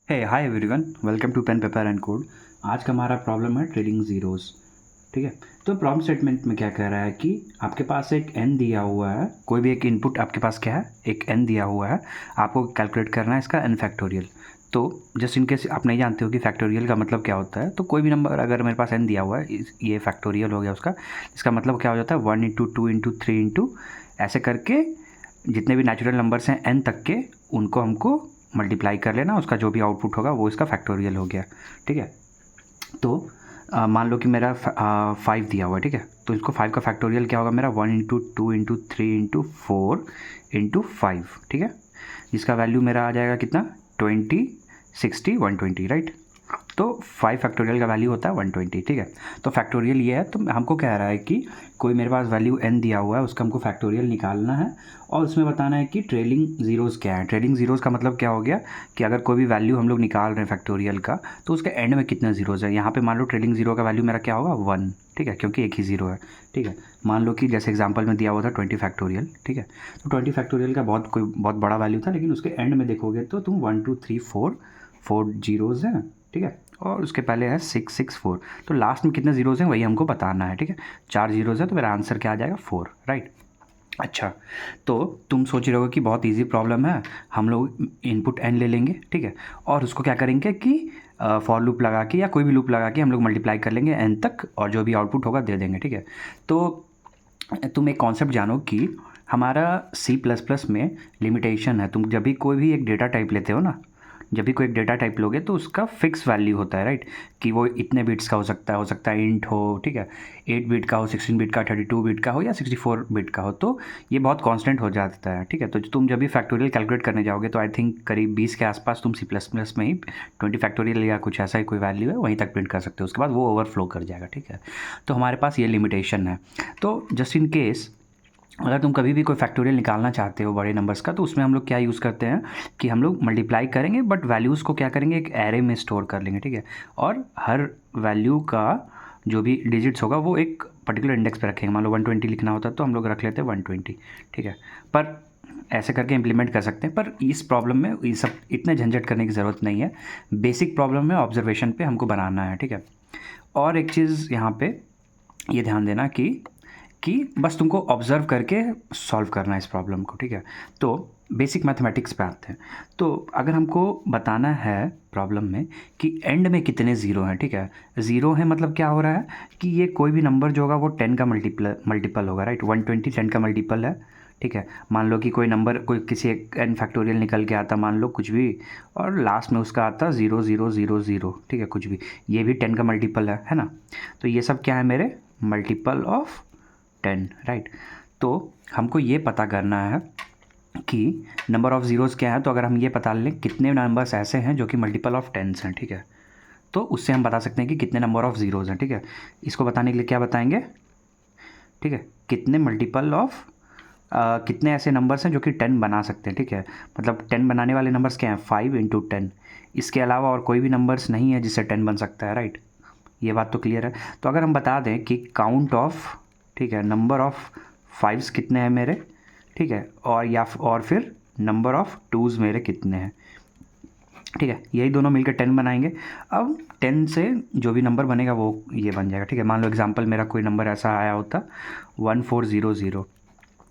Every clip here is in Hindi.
Hey hi everyone, welcome to pen paper and code. आज का हमारा प्रॉब्लम है ट्रेडिंग ज़ीरोज़। ठीक है, तो प्रॉब्लम स्टेटमेंट में क्या कह रहा है कि आपके पास एक एन दिया हुआ है, कोई भी एक इनपुट आपके पास क्या है, एक एन दिया हुआ है, आपको कैलकुलेट करना है इसका एन फैक्टोरियल। तो जस्ट इनकेस आप नहीं जानते हो कि फैक्टोरियल का मतलब क्या होता है, तो कोई भी नंबर अगर मेरे पास एन दिया हुआ है, ये फैक्टोरियल हो गया उसका, इसका मतलब क्या हो जाता है 1 इंटू 2 इंटू 3 इंटू ऐसे करके जितने भी नेचुरल नंबर्स हैं एन तक के, उनको हमको मल्टीप्लाई कर लेना, उसका जो भी आउटपुट होगा वो इसका फैक्टोरियल हो गया। ठीक है, तो मान लो कि मेरा 5 दिया हुआ है। ठीक है, तो इसको 5 का फैक्टोरियल क्या होगा मेरा 1 इंटू 2 इंटू 3 इंटू 4 इंटू 5। ठीक है, जिसका वैल्यू मेरा आ जाएगा कितना 20 60 120, राइट। तो 5 फैक्टोरियल का वैल्यू होता है 120। ठीक है, तो फैक्टोरियल ये है, तो हमको कह रहा है कि कोई मेरे पास वैल्यू n दिया हुआ है, उसका हमको फैक्टोरियल निकालना है और उसमें बताना है कि ट्रेलिंग ज़ीरोज़ क्या है। ट्रेलिंग ज़ीरोज़ का मतलब क्या हो गया कि अगर कोई भी वैल्यू हम लोग निकाल रहे हैं फैक्टोरियल का, तो उसके एंड में कितने ज़ीरोज़ है। यहाँ पे मान लो ट्रेलिंग ज़ीरो का वैल्यू मेरा क्या होगा 1। ठीक है, क्योंकि एक ही ज़ीरो है। ठीक है, मान लो कि जैसे एग्जांपल में दिया हुआ था 20 फैक्टोरियल। ठीक है, तो 20 फैक्टोरियल का बहुत बड़ा वैल्यू था, लेकिन उसके एंड में देखोगे तो तुम 1 2 3 4 ज़ीरोज़ हैं। ठीक है, और उसके पहले है 6 6 4, तो लास्ट में कितने ज़ीरोज़ हैं वही हमको बताना है। ठीक है, 4 ज़ीरोज़ है, तो मेरा आंसर क्या आ जाएगा 4, राइट। अच्छा, तो तुम सोच रहे हो कि बहुत इजी प्रॉब्लम है, हम लोग इनपुट एन ले लेंगे। ठीक है, और उसको क्या करेंगे कि फॉर लूप लगा के या कोई भी लूप लगा के हम लोग मल्टीप्लाई कर लेंगे एन तक, और जो भी आउटपुट होगा दे देंगे। ठीक है, तो तुम एक कॉन्सेप्ट जानो कि हमारा सी प्लस प्लस में लिमिटेशन है। तुम जब भी कोई भी एक डेटा टाइप लेते हो ना, जब भी कोई एक डेटा टाइप लोगे तो उसका फिक्स वैल्यू होता है, राइट। कि वो इतने बिट्स का हो सकता है इंट हो। ठीक है, 8 बिट का हो, 16 बिट का, 32 बिट का हो या 64 बिट का हो, तो ये बहुत कांस्टेंट हो जाता है। ठीक है, तो तुम जब भी फैक्टोरियल कैलकुलेट करने जाओगे तो आई थिंक करीब 20 के आसपास तुम सी प्लस प्लस में ही 20 फैक्टोरियल या कुछ ऐसा ही कोई वैल्यू है वहीं तक प्रिंट कर सकते हो, उसके बाद वो ओवरफ्लो कर जाएगा। ठीक है, तो हमारे पास ये लिमिटेशन है। तो जस्ट इन केस अगर तुम कभी भी कोई फैक्टोरियल निकालना चाहते हो बड़े नंबर्स का, तो उसमें हम लोग क्या यूज़ करते हैं कि हम लोग मल्टीप्लाई करेंगे, बट वैल्यूज़ को क्या करेंगे एक एरे में स्टोर कर लेंगे। ठीक है, और हर वैल्यू का जो भी डिजिट्स होगा वो एक पर्टिकुलर इंडेक्स पे रखेंगे। मान लो 120 लिखना होता है तो हम लोग रख लेते हैं 120। ठीक है, पर ऐसे करके इम्प्लीमेंट कर सकते हैं, पर इस प्रॉब्लम में ये सब इतने झंझट करने की ज़रूरत नहीं है। बेसिक प्रॉब्लम में ऑब्जर्वेशन पे हमको बनाना है। ठीक है, और एक चीज़ यहाँ पे ये ध्यान देना कि बस तुमको ऑब्ज़र्व करके सॉल्व करना है इस प्रॉब्लम को। ठीक है, तो बेसिक मैथमेटिक्स पे आते हैं। तो अगर हमको बताना है प्रॉब्लम में कि एंड में कितने ज़ीरो हैं। ठीक है, ज़ीरो है मतलब क्या हो रहा है कि ये कोई भी नंबर जो होगा वो 10 का मल्टीपल होगा, राइट। 120 10 का मल्टीपल है। ठीक है, मान लो कि कोई नंबर कोई किसी एक एन फैक्टोरियल निकल के आता, मान लो कुछ भी, और लास्ट में उसका आता 0 0 0 0। ठीक है, कुछ भी, ये भी 10 का मल्टीपल है ना। तो ये सब क्या है मेरे मल्टीपल ऑफ 10, राइट। तो हमको ये पता करना है कि नंबर ऑफ़ ज़ीरोज़ क्या है। तो अगर हम ये पता लें कितने नंबर्स ऐसे हैं जो कि मल्टीपल ऑफ 10 हैं। ठीक है, तो उससे हम बता सकते हैं कि कितने नंबर ऑफ़ ज़ीरोज़ हैं। ठीक है, इसको बताने के लिए क्या बताएंगे, ठीक है, कितने मल्टीपल ऑफ कितने ऐसे नंबर्स हैं जो कि 10 बना सकते हैं। ठीक है, मतलब 10 बनाने वाले नंबर्स क्या हैं 5 इंटू 10। इसके अलावा और कोई भी नंबर्स नहीं है जिससे 10 बन सकता है, राइट। ये बात तो क्लियर है। तो अगर हम बता दें कि काउंट ऑफ, ठीक है, नंबर ऑफ़ फाइव्स कितने हैं मेरे। ठीक है, और फिर नंबर ऑफ़ टूज़ मेरे कितने हैं। ठीक है, यही दोनों मिलकर 10 बनाएंगे। अब 10 से जो भी नंबर बनेगा वो ये बन जाएगा। ठीक है, मान लो एग्जांपल मेरा कोई नंबर ऐसा आया होता 1400,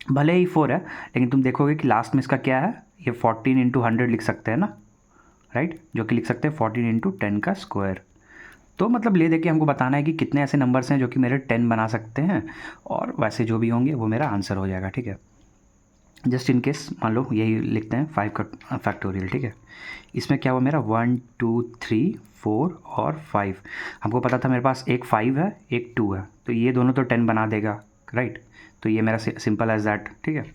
भले ही 4 है, लेकिन तुम देखोगे कि लास्ट में इसका क्या है, ये 14 इंटू 100 लिख सकते हैं ना, राइट, जो कि लिख सकते हैं 14 इंटू 10 का स्क्वायर। तो मतलब ले दे के हमको बताना है कि कितने ऐसे नंबर्स हैं जो कि मेरे 10 बना सकते हैं, और वैसे जो भी होंगे वो मेरा आंसर हो जाएगा। ठीक है, जस्ट इन केस मान लो यही लिखते हैं 5 का फैक्टोरियल। ठीक है, इसमें क्या हुआ मेरा 1 2 3 4 और 5। हमको पता था मेरे पास एक 5 है एक 2 है, तो ये दोनों तो 10 बना देगा, राइट। तो ये मेरा सिंपल एज दैट। ठीक है,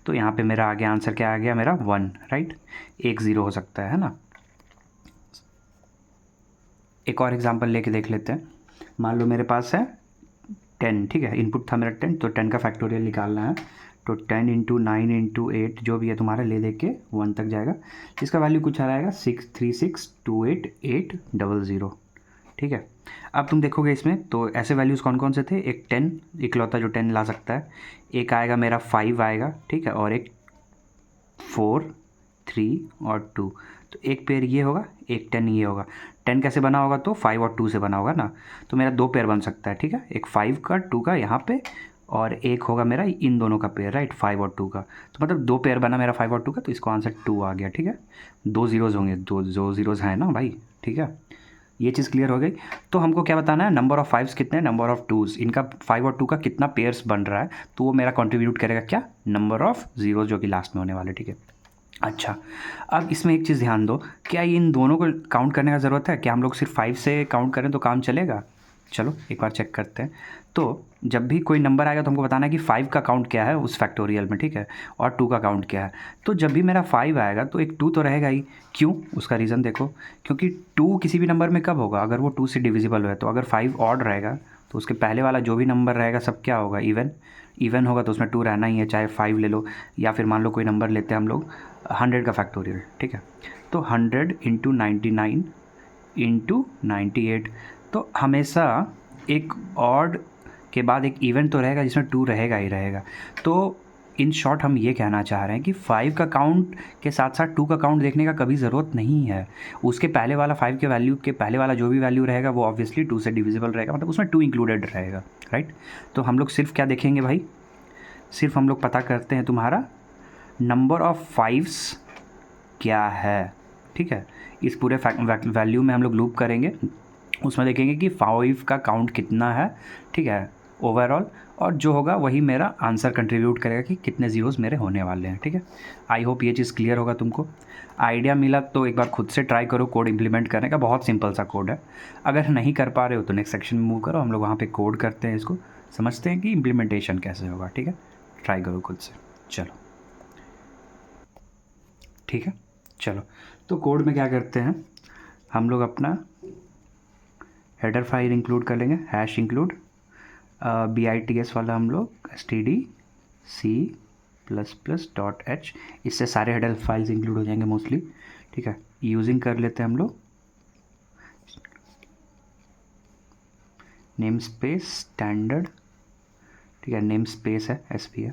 तो यहाँ पे मेरा आगे आंसर क्या आ गया मेरा 1, राइट। एक ज़ीरो हो सकता है ना। एक और एग्जांपल लेके देख लेते हैं। मान लो मेरे पास है 10। ठीक है, इनपुट था मेरा 10, तो 10 का फैक्टोरियल निकालना है। तो 10 इंटू 9 इंटू 8 जो भी है तुम्हारा ले दे के 1 तक जाएगा। इसका वैल्यू कुछ आ रहेगा 6362880। ठीक है, अब तुम देखोगे इसमें तो ऐसे वैल्यूज़ कौन कौन से थे, एक 10 इकलौता जो 10 ला सकता है, एक आएगा मेरा 5 आएगा। ठीक है, और एक 4 3 और 2। तो एक पेयर ये होगा, एक 10 ये होगा। 10 कैसे बना होगा? तो 5 और 2 से बना होगा ना। तो मेरा 2 पेयर बन सकता है, ठीक है, एक 5 का 2 का यहाँ पे, और एक होगा मेरा इन दोनों का पेयर, राइट, 5 और 2 का। तो मतलब 2 पेयर बना मेरा 5 और 2 का, तो इसको आंसर 2 आ गया, ठीक है। 2 ज़ीरोज़ होंगे, दो ज़ीरोज़ हैं ना भाई, ठीक है। ये चीज़ क्लियर हो गई। तो हमको क्या बताना है? नंबर ऑफ़ 5s कितने हैं, नंबर ऑफ़ 2s, इनका 5 और 2 का कितना पेयर्स बन रहा है, तो वो मेरा कंट्रीब्यूट करेगा क्या? नंबर ऑफ़ ज़ीरोज़ जो कि लास्ट में होने वाले, ठीक है। अच्छा, अब इसमें एक चीज़ ध्यान दो, क्या इन दोनों को काउंट करने का ज़रूरत है? क्या हम लोग सिर्फ 5 से काउंट करें तो काम चलेगा? चलो एक बार चेक करते हैं। तो जब भी कोई नंबर आएगा तो हमको बताना है कि 5 का काउंट क्या है उस फैक्टोरियल में, ठीक है, और 2 का काउंट क्या है। तो जब भी मेरा 5 आएगा तो एक 2 तो रहेगा ही। क्यों? उसका रीज़न देखो, क्योंकि 2 किसी भी नंबर में कब होगा? अगर वो 2 से डिविजिबल है। तो अगर 5 ऑड रहेगा तो उसके पहले वाला जो भी नंबर रहेगा सब क्या होगा? इवन। इवन होगा तो उसमें 2 रहना ही है, चाहे 5 ले लो, या फिर मान लो कोई नंबर लेते हैं हम लोग 100 का फैक्टोरियल, ठीक है। तो 100 इंटू 99 इंटू 98, तो हमेशा एक ऑड के बाद एक इवन तो रहेगा जिसमें 2 रहेगा ही रहेगा। तो इन शॉर्ट हम ये कहना चाह रहे हैं कि 5 का काउंट के साथ साथ 2 का काउंट देखने का कभी ज़रूरत नहीं है। उसके पहले वाला 5 के वैल्यू के पहले वाला जो भी वैल्यू रहेगा वो ऑब्वियसली 2 से डिविजिबल रहेगा, मतलब उसमें 2 इंक्लूडेड रहेगा, राइट। तो हम लोग सिर्फ क्या देखेंगे भाई? सिर्फ हम लोग पता करते हैं तुम्हारा नंबर ऑफ़ 5s क्या है, ठीक है। इस पूरे वैल्यू में हम लोग लूप करेंगे, उसमें देखेंगे कि 5 का काउंट कितना है, ठीक है, ओवरऑल, और जो होगा वही मेरा आंसर कंट्रीब्यूट करेगा कि कितने ज़ीरोज़ मेरे होने वाले हैं, ठीक है। आई होप ये चीज़ क्लियर होगा तुमको। आइडिया मिला तो एक बार खुद से ट्राई करो कोड इम्प्लीमेंट करने का, बहुत सिंपल सा कोड है। अगर नहीं कर पा रहे हो तो नेक्स्ट सेक्शन में मूव करो, हम लोग वहाँ पे कोड करते हैं, इसको समझते हैं कि इम्प्लीमेंटेशन कैसे होगा, ठीक है। ट्राई करो खुद से, चलो ठीक है। चलो, तो कोड में क्या करते हैं हम लोग? अपना हेडर फाइल इंक्लूड कर लेंगे, हैश इंक्लूड BITS वाला हम लोग stdc++.h, इससे सारे हेडर फाइल्स इंक्लूड हो जाएंगे मोस्टली, ठीक है। यूजिंग कर लेते हैं हम लोग नेम स्पेस स्टैंडर्ड, ठीक है, नेम स्पेस है SP है।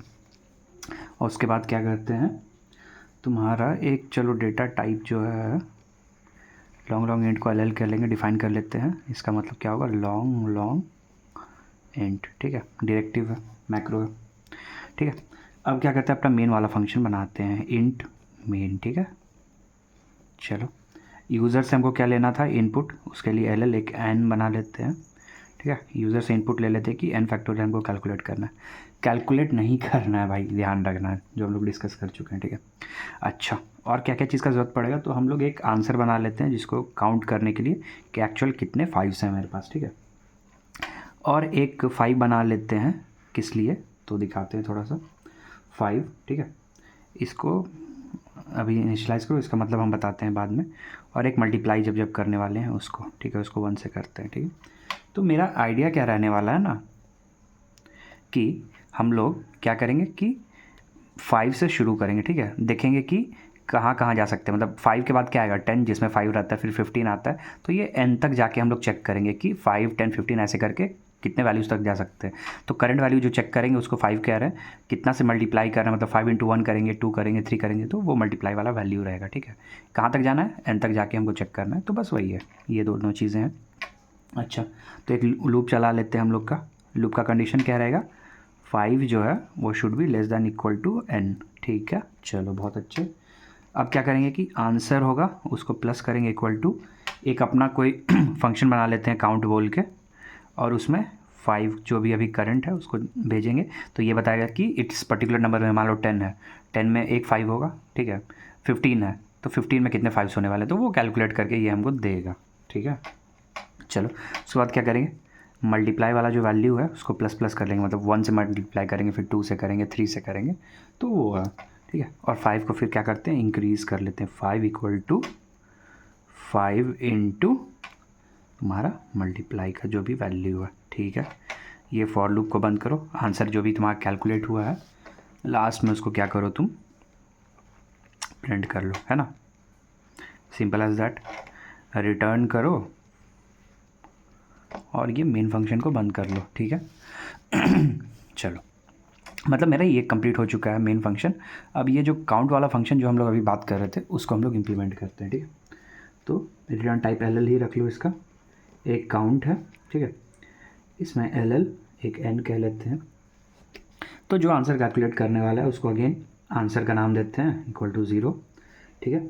और उसके बाद क्या करते हैं तुम्हारा एक, चलो डेटा टाइप जो है लॉन्ग इंट को LL कर लेंगे, डिफाइन कर लेते हैं। इसका मतलब क्या होगा? लॉन्ग इंट, ठीक है, डायरेक्टिव है, मैक्रो है, ठीक है। अब क्या करते हैं अपना मेन वाला फंक्शन बनाते हैं, इंट मेन, ठीक है। चलो, यूज़र से हमको क्या लेना था? इनपुट, उसके लिए LL एक n बना लेते हैं, ठीक है। यूज़र से इनपुट ले लेते हैं कि n फैक्टोरियल हमको कैलकुलेट करना है। कैलकुलेट नहीं करना है भाई, ध्यान रखना है, जो हम लोग डिस्कस कर चुके हैं, ठीक है। अच्छा, और क्या क्या चीज़ का ज़रूरत पड़ेगा? तो हम लोग एक आंसर बना लेते हैं जिसको काउंट करने के लिए कि एक्चुअल कितने 5s हैं मेरे पास, ठीक है। और एक 5 बना लेते हैं, किस लिए? तो दिखाते हैं थोड़ा सा। 5, ठीक है, इसको अभी इनिशियलाइज़ करो, इसका मतलब हम बताते हैं बाद में। और एक मल्टीप्लाई जब करने वाले हैं उसको, ठीक है, उसको 1 से करते हैं, ठीक है। तो मेरा आइडिया क्या रहने वाला है ना, कि हम लोग क्या करेंगे कि 5 से शुरू करेंगे, ठीक है। देखेंगे कि कहाँ कहाँ जा सकते हैं, मतलब 5 के बाद क्या आएगा? 10, जिसमें 5 रहता है, फिर 15 आता है, तो ये n तक जाके हम लोग चेक करेंगे कि 5, 10, 15 ऐसे करके कितने वैल्यूज़ तक जा सकते हैं। तो करंट वैल्यू जो चेक करेंगे उसको 5 कह रहे हैं, कितना से मल्टीप्लाई कर रहे हैं, मतलब 5 इंटू 1 करेंगे, 2 करेंगे, 3 करेंगे, तो वो मल्टीप्लाई वाला वैल्यू रहेगा, ठीक है। कहाँ तक जाना है? n तक जाके हमको चेक करना है, तो बस वही है, ये दोनों चीज़ें हैं। अच्छा, तो एक लूप चला लेते हैं हम लोग का। लूप का कंडीशन क्या रहेगा? 5 जो है वो should be less than equal to n, ठीक है। चलो बहुत अच्छे। अब क्या करेंगे कि आंसर होगा उसको प्लस करेंगे इक्वल टू, एक अपना कोई फंक्शन बना लेते हैं काउंट बोल के, और उसमें 5 जो भी अभी करंट है उसको भेजेंगे। तो ये बताएगा कि इट्स पर्टिकुलर नंबर में, मान लो 10 है, 10 में एक 5 होगा, ठीक है। 15 है तो 15 में कितने 5 होने वाले, तो वो कैलकुलेट करके ये हमको देगा, ठीक है। चलो, उसके बाद क्या करेंगे? मल्टीप्लाई वाला जो वैल्यू है उसको प्लस प्लस कर लेंगे, मतलब 1 से मल्टीप्लाई करेंगे, फिर 2 से करेंगे, 3 से करेंगे, तो वो है, ठीक है। और 5 को फिर क्या करते हैं? इंक्रीज़ कर लेते हैं, 5 इक्वल टू 5 इंटू तुम्हारा मल्टीप्लाई का जो भी वैल्यू है, ठीक है। ये फॉर लूप को बंद करो, आंसर जो भी तुम्हारा कैलकुलेट हुआ है लास्ट में उसको क्या करो तुम? प्रिंट कर लो, है ना, सिंपल एज दैट। रिटर्न करो और ये मेन फंक्शन को बंद कर लो, ठीक है। चलो, मतलब मेरा ये कंप्लीट हो चुका है मेन फंक्शन। अब ये जो काउंट वाला फंक्शन जो हम लोग अभी बात कर रहे थे उसको हम लोग इम्प्लीमेंट करते हैं, ठीक है। तो रिटर्न टाइप एल एल ही रख लो इसका, एक काउंट है, ठीक है, इसमें एल एल एक एन कह लेते हैं। तो जो आंसर कैलकुलेट करने वाला है उसको अगेन आंसर का नाम देते हैं इक्वल टू 0, ठीक है।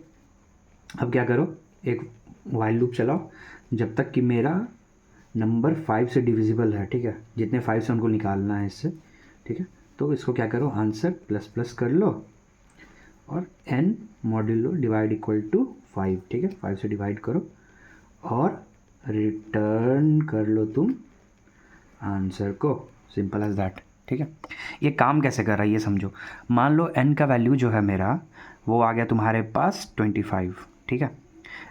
अब क्या करो, एक वाइल लूप चलाओ जब तक कि मेरा नंबर 5 से डिविजिबल है, ठीक है, जितने 5 से उनको निकालना है इससे, ठीक है। तो इसको क्या करो, आंसर प्लस प्लस कर लो और n modulo divide equal to 5, ठीक है, 5 से डिवाइड करो और रिटर्न कर लो तुम आंसर को, सिंपल एज दैट, ठीक है। ये काम कैसे कर रहा है ये समझो। मान लो n का वैल्यू जो है मेरा वो आ गया तुम्हारे पास 25, ठीक है,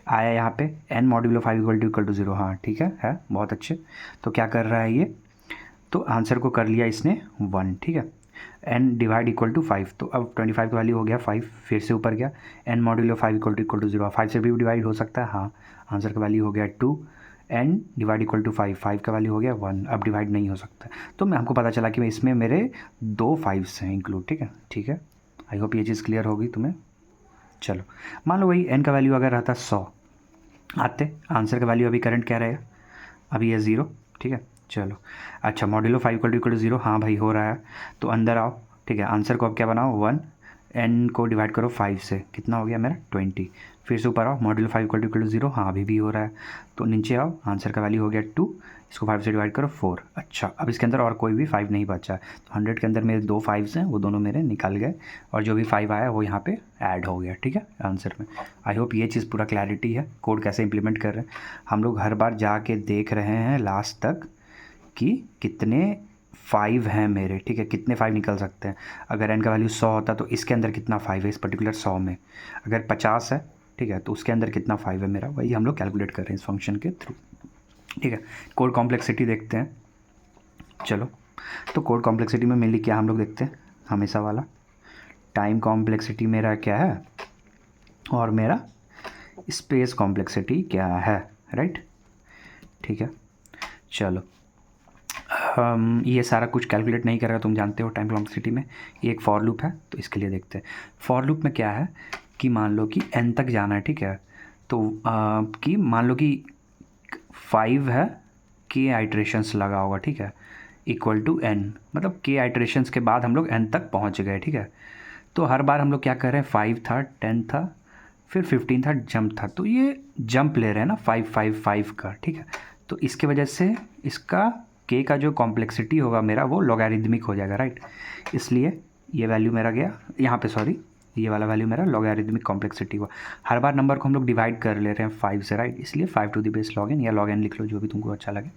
आया यहाँ पे n मॉड्यूलो 5 इक्वल टू 0, हाँ ठीक है बहुत अच्छे। तो क्या कर रहा है ये, तो आंसर को कर लिया इसने 1, ठीक है, n डिवाइड इक्वल टू 5, तो अब 25 का वैल्यू हो गया 5, फिर से ऊपर गया n मॉड्यूलो 5 इक्वल टू 0, 5 से भी डिवाइड हो सकता है, हाँ, आंसर का वैल्यू हो गया 2, n डिवाइड इक्वल टू 5, 5 का वैल्यू हो गया 1, अब डिवाइड नहीं हो सकता। तो मैं हमको पता चला कि इसमें मेरे 2 5s हैं इंक्लूड, ठीक है। आई होप ये चीज़ क्लियर होगी तुम्हें। चलो मान लो वही n का वैल्यू अगर रहता 100 आते, आंसर का वैल्यू अभी करंट क्या रहेगा, अभी ये 0, ठीक है। चलो अच्छा, मॉड्यूलो 5 इक्वल टू 0, हाँ भाई हो रहा है, तो अंदर आओ, ठीक है, आंसर को अब क्या बनाओ 1, n को डिवाइड करो 5 से, कितना हो गया मेरा 20, फिर से ऊपर आओ, मॉड्यूलो 5 इक्वल टू 0, हाँ अभी भी हो रहा है, तो नीचे आओ, आंसर का वैल्यू हो गया 2, इसको 5 से डिवाइड करो 4, अच्छा अब इसके अंदर और कोई भी 5 नहीं बचा, तो 100 के अंदर मेरे 2 5s हैं, वो दोनों मेरे निकल गए और जो भी 5 आया वो यहाँ पे ऐड हो गया, ठीक है, आंसर में। आई होप ये चीज़ पूरा क्लैरिटी है, कोड कैसे इंप्लीमेंट कर रहे हैं हम लोग हर बार जाके देख रहे हैं लास्ट तक कि कितने 5 हैं मेरे, ठीक है, कितने 5 निकल सकते हैं। अगर n का वैल्यू 100 होता तो इसके अंदर कितना 5 है इस पर्टिकुलर 100 में, अगर 50 है, ठीक है, तो उसके अंदर कितना 5 है मेरा, वही हम लोग कैलकुलेट कर रहे हैं इस फंक्शन के थ्रू, ठीक है। कोड कॉम्प्लेक्सिटी देखते हैं, चलो। तो कोड कॉम्प्लेक्सिटी में मेनली क्या हम लोग देखते हैं, हमेशा वाला टाइम कॉम्प्लेक्सिटी मेरा क्या है और मेरा स्पेस कॉम्प्लेक्सिटी क्या है, राइट, ठीक है। चलो ये सारा कुछ कैलकुलेट नहीं करेगा, तुम जानते हो टाइम कॉम्प्लेक्सिटी में ये एक फॉर लूप है, तो इसके लिए देखते हैं। फॉर लूप में क्या है कि मान लो कि n तक जाना है, ठीक है, तो कि मान लो कि 5 है, k आइट्रेशंस लगा होगा, ठीक है, इक्वल टू n, मतलब k आइट्रेशंस के बाद हम लोग n तक पहुंच गए, ठीक है। तो हर बार हम लोग क्या कर रहे हैं, 5 था, 10 था, फिर 15 था, जंप था, तो ये जंप ले रहे हैं ना 5 5 5 का, ठीक है। तो इसके वजह से इसका k का जो कॉम्प्लेक्सिटी होगा मेरा वो लॉगरिदमिक हो जाएगा, राइट, इसलिए ये वैल्यू मेरा गया यहाँ पे, सॉरी ये वाला वैल्यू मेरा लॉगरिदमिक कॉम्प्लेक्सिटी हुआ। हर बार नंबर को हम लोग डिवाइड कर ले रहे हैं 5 से, राइट, इसलिए 5 to the base log n या log n लिख लो जो भी तुमको अच्छा लगे।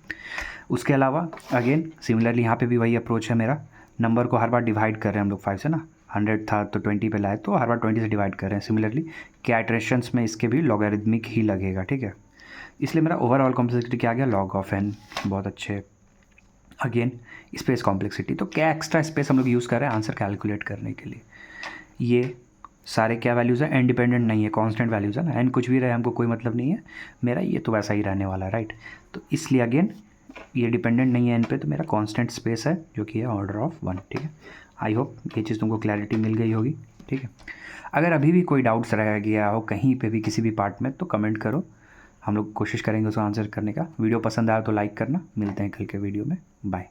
उसके अलावा अगेन सिमिलरली यहाँ पे भी वही अप्रोच है मेरा, नंबर को हर बार डिवाइड कर रहे हैं हम लोग 5 से ना, 100 था तो 20 पे लाए तो हर बार 20 से डिवाइड कर रहे हैं। सिमिलरली के आइट्रेशंस में इसके भी लॉगरिदमिक ही लगेगा, ठीक है, इसलिए मेरा ओवरऑल कॉम्प्लेक्सिटी क्या आ गया, log ऑफ n, बहुत अच्छे। अगेन स्पेस कॉम्प्लेक्सिटी, तो क्या एक्स्ट्रा स्पेस हम लोग यूज़ कर रहे हैं आंसर कैलकुलेट करने के लिए। ये सारे क्या वैल्यूज़ हैं, इंडिपेंडेंट नहीं है, कांस्टेंट वैल्यूज़ है ना, एन कुछ भी रहे हमको कोई मतलब नहीं है, मेरा ये तो वैसा ही रहने वाला है, राइट। तो इसलिए अगेन ये डिपेंडेंट नहीं है एन पे, तो मेरा कांस्टेंट स्पेस है जो कि है ऑर्डर ऑफ 1, ठीक है। आई होप ये चीज़ तुमको क्लैरिटी मिल गई होगी, ठीक है। अगर अभी भी कोई डाउट्स रह गया हो कहीं पे भी किसी भी पार्ट में तो कमेंट करो, हम लोग कोशिश करेंगे उसको आंसर करने का। वीडियो पसंद आया तो लाइक करना, मिलते हैं कल के वीडियो में, बाय।